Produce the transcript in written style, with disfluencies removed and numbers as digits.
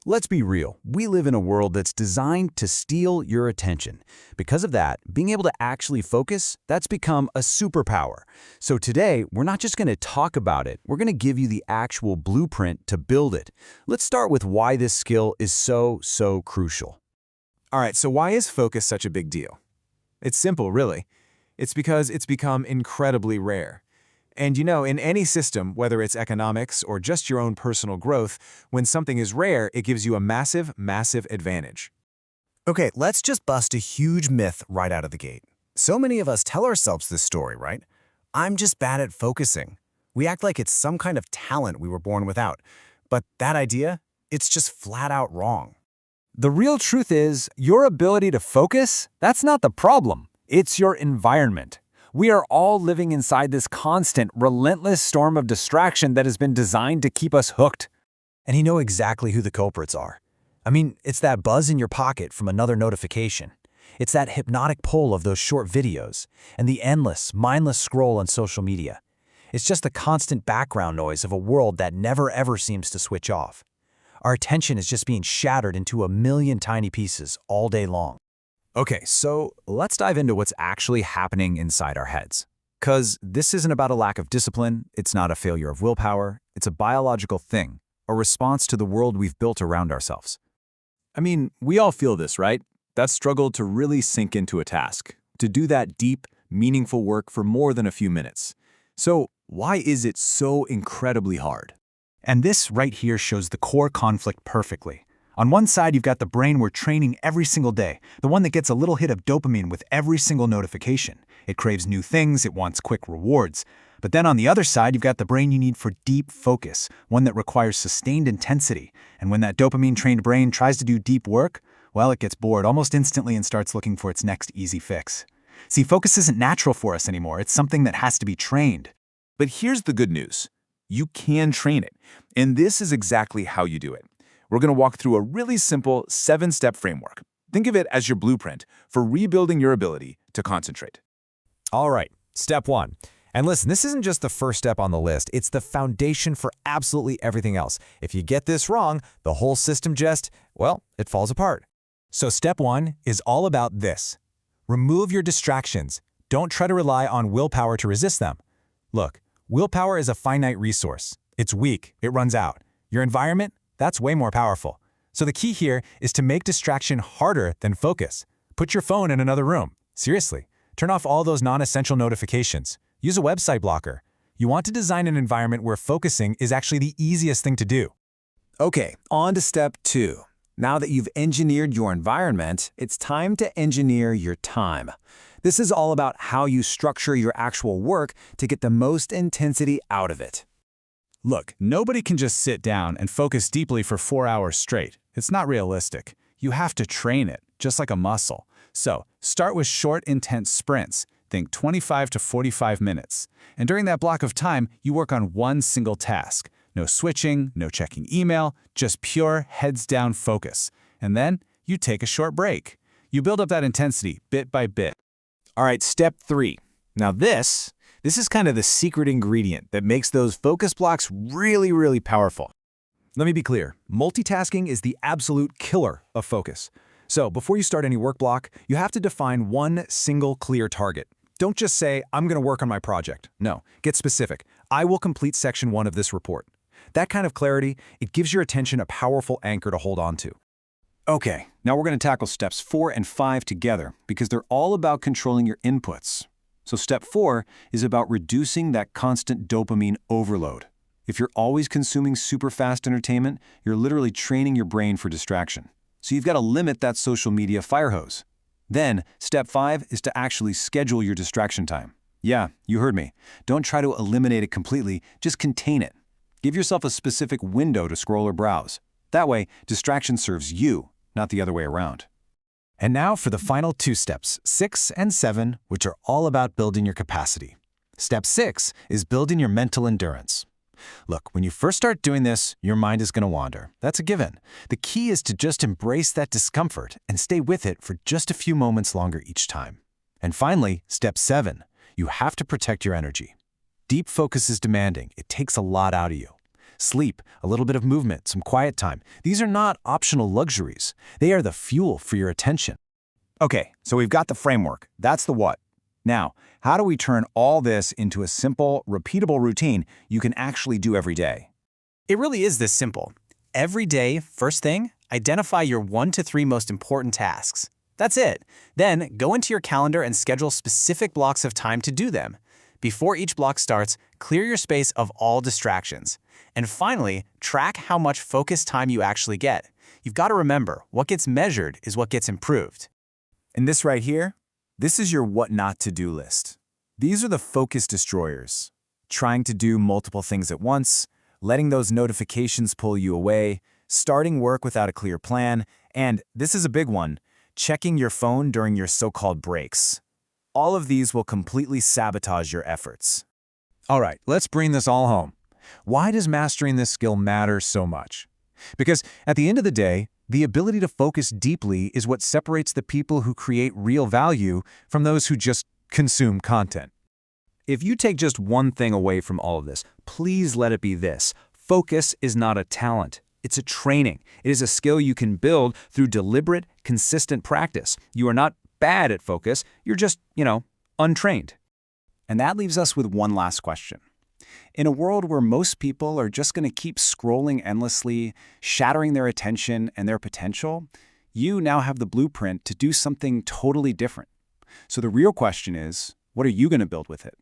Let's be real, we live in a world that's designed to steal your attention. Because of that, being able to actually focus, that's become a superpower. So today, we're not just going to talk about it, we're going to give you the actual blueprint to build it. Let's start with why this skill is so crucial. All right, so why is focus such a big deal? It's simple, really. It's because it's become incredibly rare. And in any system, whether it's economics or just your own personal growth, when something is rare, it gives you a massive advantage. Okay, let's just bust a huge myth right out of the gate. So many of us tell ourselves this story, right? I'm just bad at focusing. We act like it's some kind of talent we were born without. But that idea, it's just flat out wrong. The real truth is, your ability to focus, that's not the problem. It's your environment. We are all living inside this constant, relentless storm of distraction that has been designed to keep us hooked. And you know exactly who the culprits are. I mean, it's that buzz in your pocket from another notification. It's that hypnotic pull of those short videos and the endless, mindless scroll on social media. It's just the constant background noise of a world that never ever seems to switch off. Our attention is just being shattered into a million tiny pieces all day long. Okay, so let's dive into what's actually happening inside our heads. 'Cause this isn't about a lack of discipline, it's not a failure of willpower, it's a biological thing, a response to the world we've built around ourselves. I mean, we all feel this, right? That struggle to really sink into a task, to do that deep, meaningful work for more than a few minutes. So why is it so incredibly hard? And this right here shows the core conflict perfectly. On one side, you've got the brain we're training every single day, the one that gets a little hit of dopamine with every single notification. It craves new things, it wants quick rewards. But then on the other side, you've got the brain you need for deep focus, one that requires sustained intensity. And when that dopamine-trained brain tries to do deep work, well, it gets bored almost instantly and starts looking for its next easy fix. See, focus isn't natural for us anymore. It's something that has to be trained. But here's the good news. You can train it. And this is exactly how you do it. We're going to walk through a really simple 7-step framework. Think of it as your blueprint for rebuilding your ability to concentrate. All right, step 1. And listen, this isn't just the first step on the list. It's the foundation for absolutely everything else. If you get this wrong, the whole system it falls apart. So step 1 is all about this. Remove your distractions. Don't try to rely on willpower to resist them. Look, willpower is a finite resource. It's weak. It runs out. Your environment? That's way more powerful. So the key here is to make distraction harder than focus. Put your phone in another room. Seriously. Turn off all those non-essential notifications. Use a website blocker. You want to design an environment where focusing is actually the easiest thing to do. Okay, on to step 2. Now that you've engineered your environment, it's time to engineer your time. This is all about how you structure your actual work to get the most intensity out of it. Look, nobody can just sit down and focus deeply for 4 hours straight. It's not realistic. You have to train it, just like a muscle. So, start with short, intense sprints. Think 25 to 45 minutes. And during that block of time, you work on one single task. No switching, no checking email, just pure heads-down focus. And then, you take a short break. You build up that intensity bit by bit. All right, step 3. Now this is kind of the secret ingredient that makes those focus blocks really powerful. Let me be clear. Multitasking is the absolute killer of focus. So before you start any work block, you have to define one single clear target. Don't just say, I'm going to work on my project. No, get specific. I will complete section 1 of this report. That kind of clarity, it gives your attention a powerful anchor to hold on to. Okay, now we're going to tackle steps 4 and 5 together because they're all about controlling your inputs. So step 4 is about reducing that constant dopamine overload. If you're always consuming super fast entertainment, you're literally training your brain for distraction. So you've got to limit that social media fire hose. Then, step 5 is to actually schedule your distraction time. Yeah, you heard me. Don't try to eliminate it completely, just contain it. Give yourself a specific window to scroll or browse. That way, distraction serves you, not the other way around. And now for the final 2 steps, 6 and 7, which are all about building your capacity. Step 6 is building your mental endurance. Look, when you first start doing this, your mind is going to wander. That's a given. The key is to just embrace that discomfort and stay with it for just a few moments longer each time. And finally, step 7, you have to protect your energy. Deep focus is demanding. It takes a lot out of you. Sleep, a little bit of movement, some quiet time. These are not optional luxuries. They are the fuel for your attention. Okay, so we've got the framework. That's the what. Now, how do we turn all this into a simple, repeatable routine you can actually do every day? It really is this simple. Every day, first thing, identify your 1 to 3 most important tasks. That's it. Then, go into your calendar and schedule specific blocks of time to do them. Before each block starts, clear your space of all distractions. And finally, track how much focus time you actually get. You've got to remember, what gets measured is what gets improved. And this right here, this is your what not to do list. These are the focus destroyers. Trying to do multiple things at once, letting those notifications pull you away, starting work without a clear plan, and this is a big one, checking your phone during your so-called breaks. All of these will completely sabotage your efforts. All right, let's bring this all home. Why does mastering this skill matter so much? Because at the end of the day, the ability to focus deeply is what separates the people who create real value from those who just consume content. If you take just one thing away from all of this, please let it be this. Focus is not a talent. It's a training. It is a skill you can build through deliberate, consistent practice. You are not bad at focus. You're just, untrained. And that leaves us with one last question. In a world where most people are just going to keep scrolling endlessly, shattering their attention and their potential, you now have the blueprint to do something totally different. So the real question is, what are you going to build with it?